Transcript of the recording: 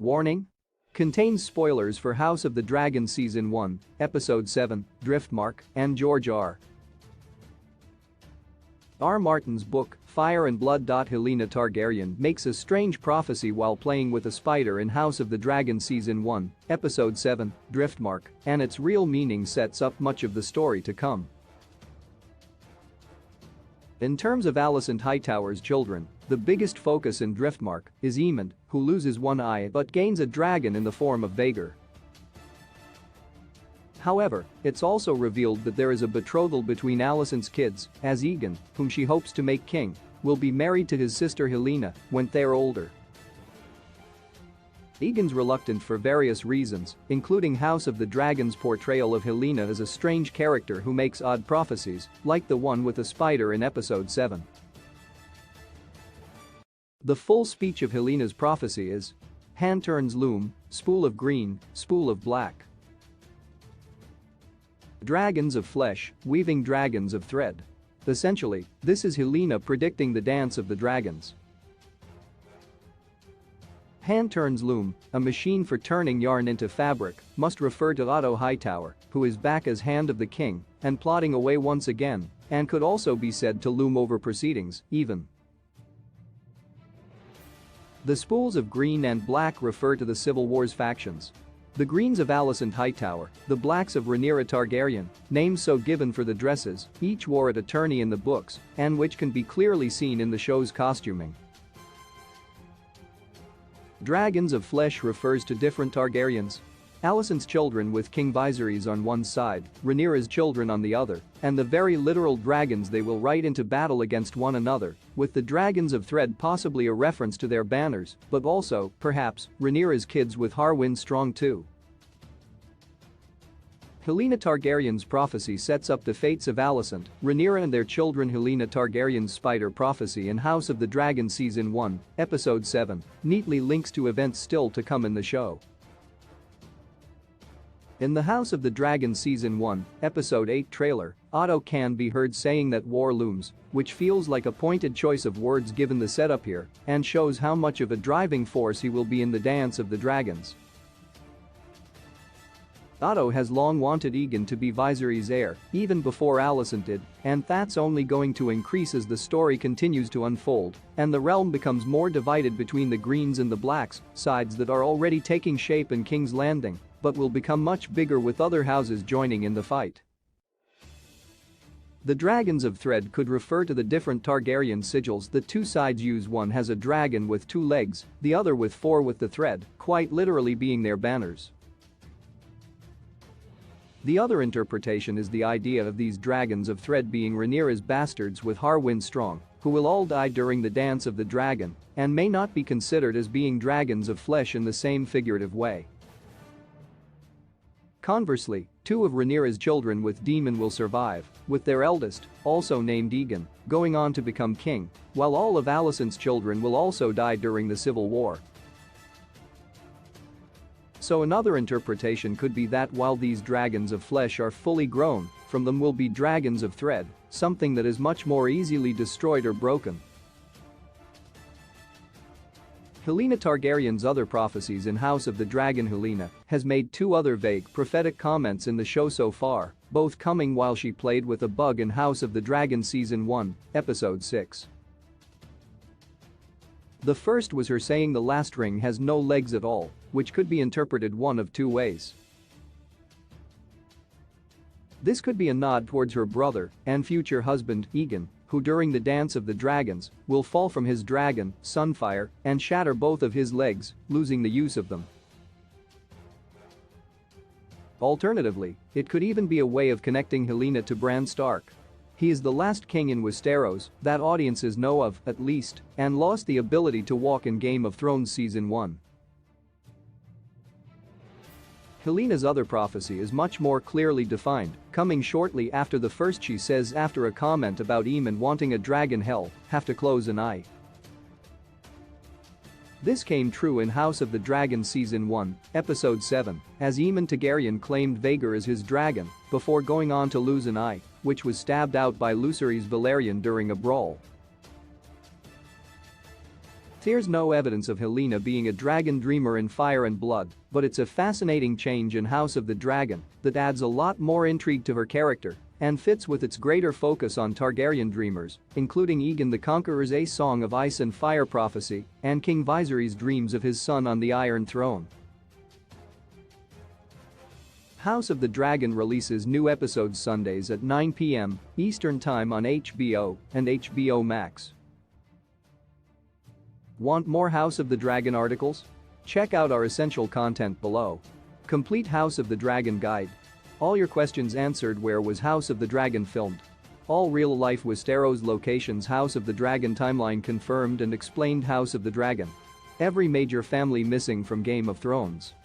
Warning? Contains spoilers for House of the Dragon Season 1, Episode 7, Driftmark, and George R. R. Martin's book, Fire and Blood. Helaena Targaryen makes a strange prophecy while playing with a spider in House of the Dragon Season 1, Episode 7, Driftmark, and its real meaning sets up much of the story to come. In terms of Alicent Hightower's children, the biggest focus in Driftmark is Aemond, who loses one eye but gains a dragon in the form of Vhagar. However, it's also revealed that there is a betrothal between Alicent's kids, as Aegon, whom she hopes to make king, will be married to his sister Helaena when they're older. Aegon's reluctant for various reasons, including House of the Dragon's portrayal of Helaena as a strange character who makes odd prophecies, like the one with the spider in Episode 7. The full speech of Helena's prophecy is: hand turns loom, spool of green, spool of black. Dragons of flesh, weaving dragons of thread. Essentially, this is Helaena predicting the dance of the dragons. Hand turns loom, a machine for turning yarn into fabric, must refer to Otto Hightower, who is back as Hand of the King and plotting away once again, and could also be said to loom over proceedings, even. The spools of green and black refer to the Civil War's factions. The greens of Alicent Hightower, the blacks of Rhaenyra Targaryen, names so given for the dresses each wore at a tourney in the books, and which can be clearly seen in the show's costuming. Dragons of flesh refers to different Targaryens. Alicent's children with King Viserys on one side, Rhaenyra's children on the other, and the very literal dragons they will ride into battle against one another, with the dragons of thread possibly a reference to their banners, but also, perhaps, Rhaenyra's kids with Harwin strong too. Helaena Targaryen's prophecy sets up the fates of Alicent, Rhaenyra and their children. Helaena Targaryen's spider prophecy in House of the Dragon Season 1, Episode 7, neatly links to events still to come in the show. In the House of the Dragon Season 1, Episode 8 trailer, Otto can be heard saying that war looms, which feels like a pointed choice of words given the setup here, and shows how much of a driving force he will be in the Dance of the Dragons. Otto has long wanted Aegon to be Viserys' heir, even before Alicent did, and that's only going to increase as the story continues to unfold, and the realm becomes more divided between the Greens and the Blacks, sides that are already taking shape in King's Landing, but will become much bigger with other houses joining in the fight. The dragons of thread could refer to the different Targaryen sigils the two sides use. One has a dragon with 2 legs, the other with 4 with the thread, quite literally being their banners. The other interpretation is the idea of these dragons of thread being Rhaenyra's bastards with Harwin strong, who will all die during the Dance of the Dragon, and may not be considered as being dragons of flesh in the same figurative way. Conversely, 2 of Rhaenyra's children with Daemon will survive, with their eldest, also named Aegon, going on to become king, while all of Alicent's children will also die during the Civil War. So another interpretation could be that while these dragons of flesh are fully grown, from them will be dragons of thread, something that is much more easily destroyed or broken. Helaena Targaryen's other prophecies in House of the Dragon. Helaena has made 2 other vague prophetic comments in the show so far, both coming while she played with a bug in House of the Dragon Season 1, Episode 6. The first was her saying the last ring has no legs at all, which could be interpreted one of 2 ways. This could be a nod towards her brother and future husband, Aegon, who during the Dance of the Dragons will fall from his dragon, Sunfire, and shatter both of his legs, losing the use of them. Alternatively, it could even be a way of connecting Helaena to Bran Stark. He is the last king in Westeros that audiences know of, at least, and lost the ability to walk in Game of Thrones Season 1. Helena's other prophecy is much more clearly defined, coming shortly after the first. She says after a comment about Aemond wanting a dragon hell, have to close an eye. This came true in House of the Dragon Season 1, Episode 7, as Aemond Targaryen claimed Vhagar as his dragon, before going on to lose an eye, which was stabbed out by Lucerys Valerian during a brawl. There's no evidence of Helaena being a dragon dreamer in Fire and Blood, but it's a fascinating change in House of the Dragon that adds a lot more intrigue to her character and fits with its greater focus on Targaryen dreamers, including Aegon the Conqueror's A Song of Ice and Fire prophecy and King Viserys' dreams of his son on the Iron Throne. House of the Dragon releases new episodes Sundays at 9 p.m. Eastern Time on HBO and HBO Max. Want more House of the Dragon articles? Check out our essential content below. Complete House of the Dragon Guide. All your questions answered. Where was House of the Dragon filmed? All real-life Westeros locations. House of the Dragon timeline confirmed and explained. House of the Dragon. Every major family missing from Game of Thrones.